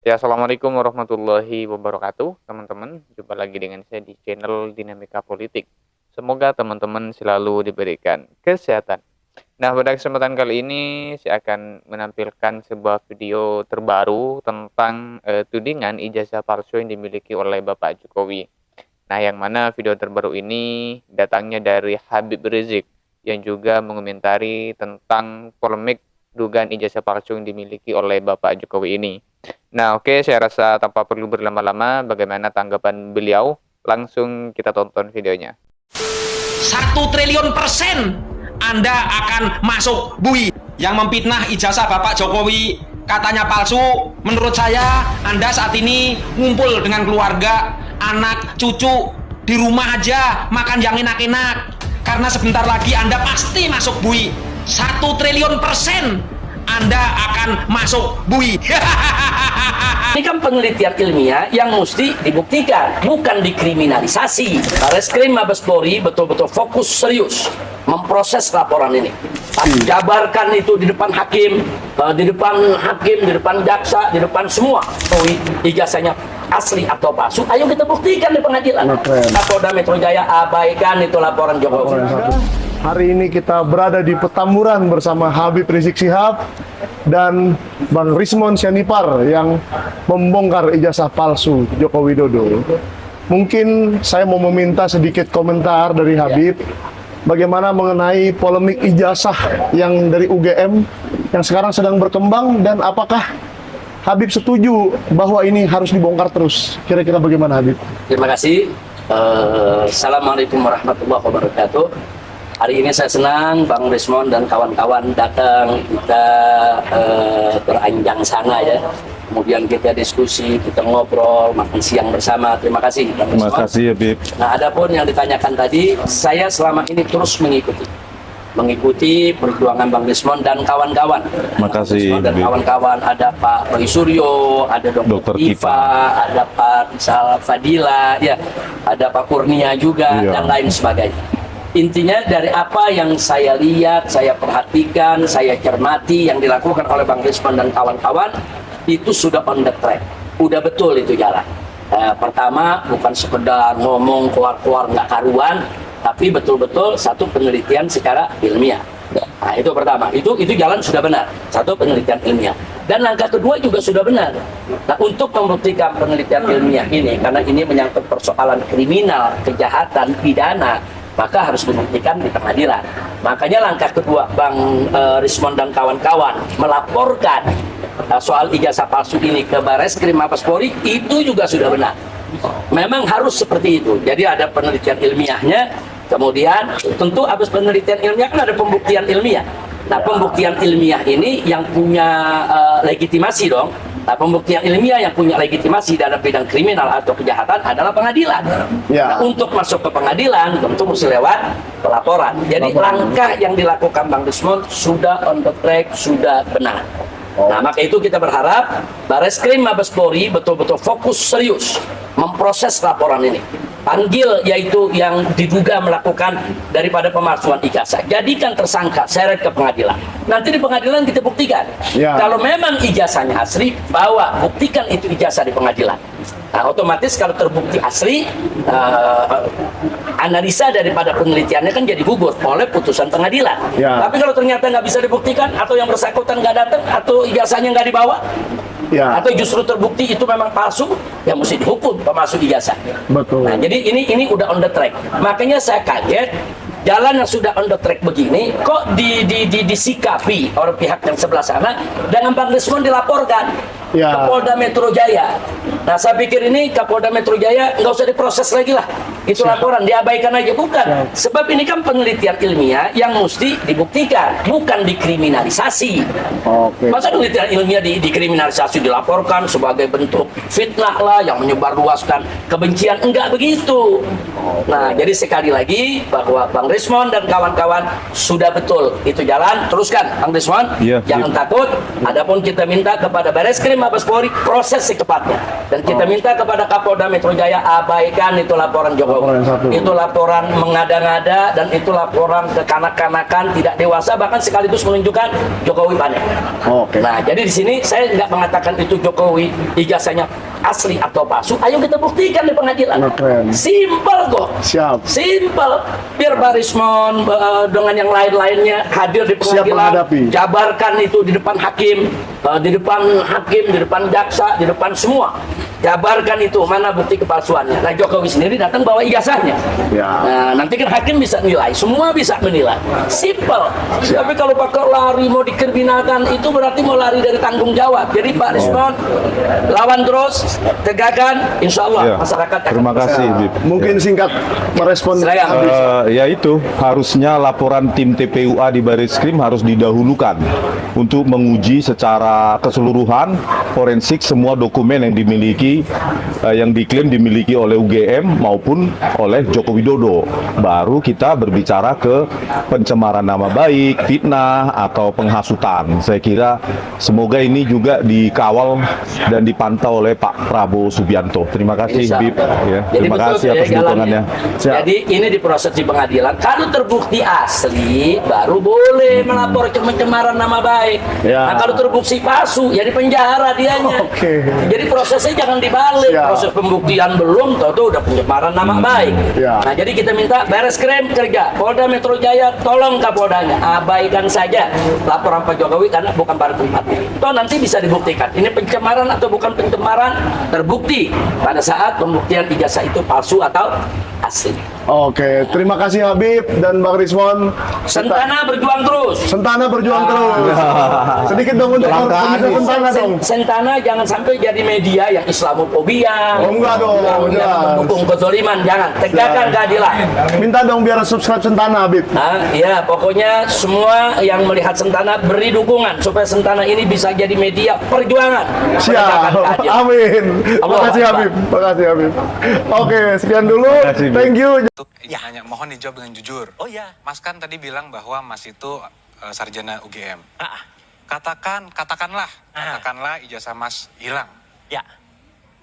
Ya, assalamualaikum warahmatullahi wabarakatuh, teman-teman. Jumpa lagi dengan saya di channel Dinamika Politik. Semoga teman-teman selalu diberikan kesehatan. Nah, pada kesempatan kali ini saya akan menampilkan sebuah video terbaru tentang tudingan ijazah palsu yang dimiliki oleh Bapak Jokowi. Nah, yang mana video terbaru ini datangnya dari Habib Rizik yang juga mengomentari tentang polemik dugaan ijazah palsu yang dimiliki oleh Bapak Jokowi ini. Nah, oke, saya rasa tanpa perlu berlama-lama, bagaimana tanggapan beliau? Langsung kita tonton videonya. 1 triliun% Anda akan masuk bui. Yang memfitnah ijazah Bapak Jokowi katanya palsu. Menurut saya, Anda saat ini ngumpul dengan keluarga, anak, cucu, di rumah aja makan yang enak-enak. Karena sebentar lagi Anda pasti masuk bui. 1 triliun% Anda akan masuk bui. Ini kan penelitian ilmiah yang mesti dibuktikan, bukan dikriminalisasi. Bareskrim Mabes Polri betul-betul fokus serius memproses laporan ini. Jabarkan itu di depan hakim, di depan jaksa, di depan semua. Ijazahnya asli atau palsu, ayo kita buktikan di pengadilan. Kapolda Metro Jaya abaikan itu laporan Jokowi. Hari ini kita berada di Petamburan bersama Habib Rizik Syihab dan Bang Rismon Sianipar yang membongkar ijazah palsu Joko Widodo. Mungkin saya mau meminta sedikit komentar dari Habib bagaimana mengenai polemik ijazah yang dari UGM yang sekarang sedang berkembang, dan apakah Habib setuju bahwa ini harus dibongkar terus? Kira-kira bagaimana, Habib? Terima kasih. Assalamualaikum warahmatullahi wabarakatuh. Hari ini saya senang Bang Rismon dan kawan-kawan datang, kita beranjang sana ya. Kemudian kita diskusi, kita ngobrol, makan siang bersama. Terima kasih Bang Rismon. Terima kasih Habib. Nah, adapun yang ditanyakan tadi, saya selama ini terus mengikuti perjuangan Bang Rismon dan kawan-kawan. Terima kasih dan kawan-kawan, ada Pak Roy Suryo, ada Dr. Kifa, ada Pak Sal Fadila, ya, ada Pak Kurnia juga, dan lain sebagainya. Intinya dari apa yang saya lihat, saya perhatikan, saya cermati yang dilakukan oleh Bang Rismon dan kawan-kawan itu sudah on the track, udah betul itu jalan. Pertama, bukan sekedar ngomong keluar-keluar nggak karuan, tapi betul-betul satu penelitian secara ilmiah. Nah, itu pertama, itu jalan sudah benar, satu penelitian ilmiah. Dan langkah kedua juga sudah benar. Nah, untuk membuktikan penelitian ilmiah ini, karena ini menyangkut persoalan kriminal, kejahatan, pidana, maka harus dibuktikan di pengadilan. Makanya langkah kedua Bang Rismon dan kawan-kawan melaporkan soal ijazah palsu ini ke Bareskrim Mabes Polri, itu juga sudah benar. Memang harus seperti itu. Jadi ada penelitian ilmiahnya, kemudian tentu habis penelitian ilmiah kan ada pembuktian ilmiah. Nah, pembuktian ilmiah ini yang punya legitimasi dong. Nah, pembuktian ilmiah yang punya legitimasi dalam bidang kriminal atau kejahatan adalah pengadilan. Nah, untuk masuk ke pengadilan tentu mesti lewat pelaporan. Jadi langkah yang dilakukan Bang Rismon sudah on the track, sudah benar. Nah, maka itu kita berharap Bareskrim Mabes Polri betul-betul fokus serius memproses laporan ini. Panggil yaitu yang diduga melakukan daripada pemalsuan ijazah. Jadikan tersangka, seret ke pengadilan. Nanti di pengadilan kita buktikan. Kalau memang ijazahnya asli, bawa, buktikan itu ijazah di pengadilan. Nah, otomatis kalau terbukti asli, analisa daripada penelitiannya kan jadi gugur oleh putusan pengadilan. Tapi kalau ternyata nggak bisa dibuktikan, atau yang bersangkutan nggak datang, atau ijazahnya nggak dibawa, atau justru terbukti itu memang palsu, ya mesti dihukum pemalsu ijazah. Betul. Nah, jadi ini udah on the track. Makanya saya kaget jalan yang sudah on the track begini kok disikapi oleh pihak yang sebelah sana dengan Bang Rismon dilaporkan ke Polda Metro Jaya. Nah, saya pikir ini Kapolda Metro Jaya nggak usah diproses lagi lah. Itu laporan diabaikan aja, bukan. Sebab ini kan penelitian ilmiah yang mesti dibuktikan, bukan dikriminalisasi. Masa penelitian ilmiah dikriminalisasi, dilaporkan sebagai bentuk fitnah lah yang menyebarluaskan kebencian, enggak begitu. Nah, jadi sekali lagi bahwa Bang Rismon dan kawan-kawan sudah betul itu jalan, teruskan Bang Rismon, jangan takut. Adapun kita minta kepada Bareskrim Mabes Polri proses secepatnya, dan kita minta kepada Kapolda Metro Jaya abaikan itu laporan Jokowi. Laporan yang satu. Itu laporan mengada-ngada dan itu laporan kekanak-kanakan, tidak dewasa, bahkan sekaligus menunjukkan Jokowi panik. Oke. Nah, jadi di sini saya nggak mengatakan itu Jokowi ijazahnya asli atau palsu. Ayo kita buktikan di pengadilan. Keren. Simpel kok. Siap. Simpel. Biar Pak Rismon dengan yang lain-lainnya hadir di Siap pengadilan, menghadapi. jabarkan itu di depan hakim, di depan jaksa, di depan semua. Jabarkan itu mana bukti kepalsuannya. Nah, Jokowi sendiri datang bawa ijazahnya. Ya. Nah, nanti kan hakim bisa nilai, semua bisa menilai. Simpel. Tapi kalau pakai lari mau dikriminalkan itu berarti mau lari dari tanggung jawab. Jadi Pak Rismon lawan terus, tegakkan, insya Allah Ya. masyarakat akan Terima kasih, Bib. Mungkin singkat merespon Silakan. habis. Ya itu, harusnya laporan tim TPUA di Barisskrim harus didahulukan untuk menguji secara keseluruhan forensik semua dokumen yang dimiliki, yang diklaim dimiliki oleh UGM maupun oleh Joko Widodo. Baru kita berbicara ke pencemaran nama baik, fitnah, atau penghasutan. Saya kira semoga ini juga dikawal dan dipantau oleh Pak Prabowo Subianto. Terima kasih, Insya Bib. Allah. Ya, Jadi terima betul kasih atas jalannya. dukungannya. Siap. Jadi ini diproses di pengadilan. Kalau terbukti asli, baru boleh melapor ke pencemaran nama baik. Ya. Nah, kalau terbukti palsu, ya di penjara dianya. Oke. Jadi prosesnya jangan dibalik. Siap. Proses pembuktian belum, tahu udah pencemaran nama baik. Ya. Nah, jadi kita minta Barisskrim kerja, Polda Metro Jaya tolong Kapoldanya abaikan saja laporan Pak Jokowi karena bukan pada tempatnya. Toh nanti bisa dibuktikan ini pencemaran atau bukan pencemaran, terbukti pada saat pembuktian ijazah itu palsu atau asli. Oke, terima kasih Habib dan Bang Rismon. Sentana berjuang terus. Sentana berjuang terus. Sedikit dong untuk pemirsa Sentana dong. Sentana jangan sampai jadi media yang Islamofobia. Oh, enggak dong, yang jelas. mendukung kezaliman, jangan. Tegakkan keadilan. Minta dong biar subscribe Sentana Habib. Nah, ya pokoknya semua yang melihat Sentana beri dukungan supaya Sentana ini bisa jadi media perjuangan. Siap. Menegakkan keadilan. Amin. Allah Makasih Akbar. Habib. Makasih Habib. Oke, sekian dulu. kasih, Bib. Thank you. Untuk nanya, mohon dijawab dengan jujur. Oh ya. Mas kan tadi bilang bahwa Mas itu sarjana UGM. Katakanlah ijazah Mas hilang. Ya.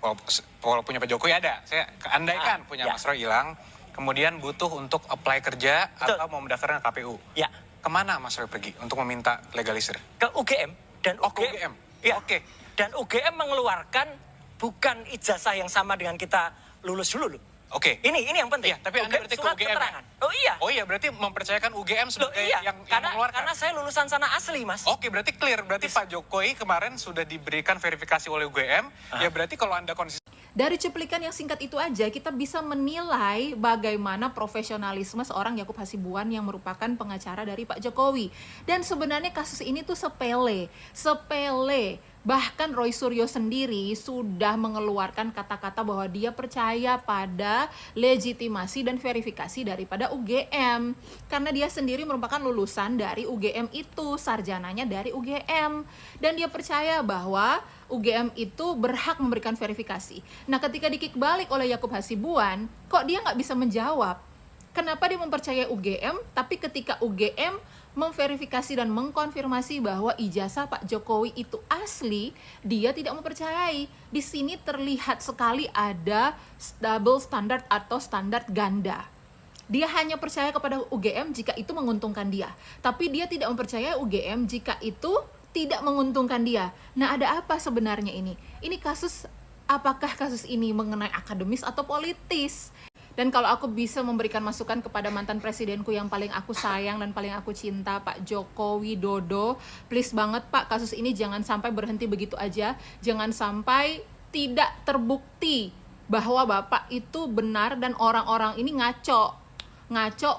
Walaupun punya Pak Jokowi ada. Saya andaikan punya ya. Mas Roy hilang, kemudian butuh untuk apply kerja Betul. atau mau mendaftar ke KPU. Ya. Kemana Mas Roy pergi untuk meminta legalisir? Ke UGM dan Oh, ke UGM. Ya. Oke. Dan UGM mengeluarkan bukan ijazah yang sama dengan kita lulus dulu loh. Oke. Ini yang penting. Iya, tapi Anda berarti ke surat UGM ya? keterangan. Oh iya. Oh iya, berarti mempercayakan UGM Loh sebagai iya. yang Karena mengeluarkan. saya lulusan sana asli, Mas. Oke, berarti clear. Berarti Pak Jokowi kemarin sudah diberikan verifikasi oleh UGM. Ya berarti kalau Anda konsisten Dari cuplikan yang singkat itu aja kita bisa menilai bagaimana profesionalisme seorang Yakub Hasibuan yang merupakan pengacara dari Pak Jokowi. Dan sebenarnya kasus ini tuh sepele. Bahkan Roy Suryo sendiri sudah mengeluarkan kata-kata bahwa dia percaya pada legitimasi dan verifikasi daripada UGM. Karena dia sendiri merupakan lulusan dari UGM itu, sarjananya dari UGM. Dan dia percaya bahwa UGM itu berhak memberikan verifikasi. Nah, ketika dikik balik oleh Yakub Hasibuan, kok dia nggak bisa menjawab? Kenapa dia mempercayai UGM, tapi ketika UGM memverifikasi dan mengkonfirmasi bahwa ijazah Pak Jokowi itu asli, dia tidak mempercayai. Di sini terlihat sekali ada double standard atau standar ganda. Dia hanya percaya kepada UGM jika itu menguntungkan dia, tapi dia tidak mempercayai UGM jika itu tidak menguntungkan dia. Nah, ada apa sebenarnya ini? Ini kasus, apakah kasus ini mengenai akademis atau politis? Dan kalau aku bisa memberikan masukan kepada mantan presidenku yang paling aku sayang dan paling aku cinta, Pak Joko Widodo, please banget Pak, kasus ini jangan sampai berhenti begitu aja. Jangan sampai tidak terbukti bahwa Bapak itu benar dan orang-orang ini ngaco,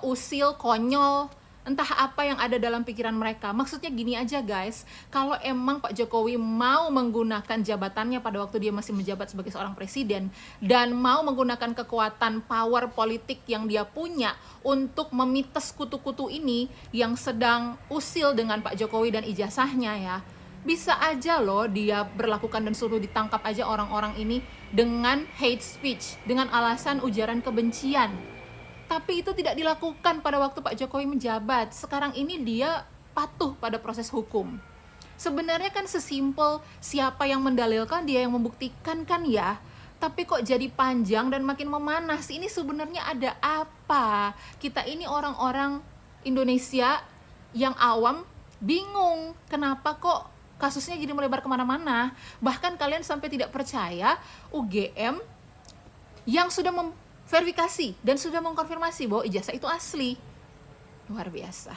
usil, konyol, entah apa yang ada dalam pikiran mereka. Maksudnya gini aja guys, kalau emang Pak Jokowi mau menggunakan jabatannya pada waktu dia masih menjabat sebagai seorang presiden dan mau menggunakan kekuatan power politik yang dia punya untuk memites kutu-kutu ini yang sedang usil dengan Pak Jokowi dan ijazahnya ya, bisa aja loh dia berlakukan dan suruh ditangkap aja orang-orang ini dengan hate speech, dengan alasan ujaran kebencian. Tapi itu tidak dilakukan pada waktu Pak Jokowi menjabat. Sekarang ini dia patuh pada proses hukum. Sebenarnya kan sesimpel siapa yang mendalilkan dia yang membuktikan kan ya. Tapi kok jadi panjang dan makin memanas? Ini sebenarnya ada apa? Kita ini orang-orang Indonesia yang awam bingung. Kenapa kok kasusnya jadi melebar kemana-mana? Bahkan kalian sampai tidak percaya UGM yang sudah memverifikasi dan sudah mengkonfirmasi bahwa ijazah itu asli. Luar biasa.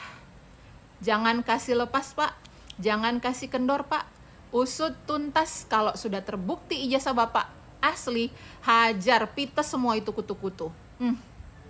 Jangan kasih lepas, Pak. Jangan kasih kendor, Pak. Usut tuntas. Kalau sudah terbukti ijazah Bapak asli, hajar, pites semua itu kutu-kutu.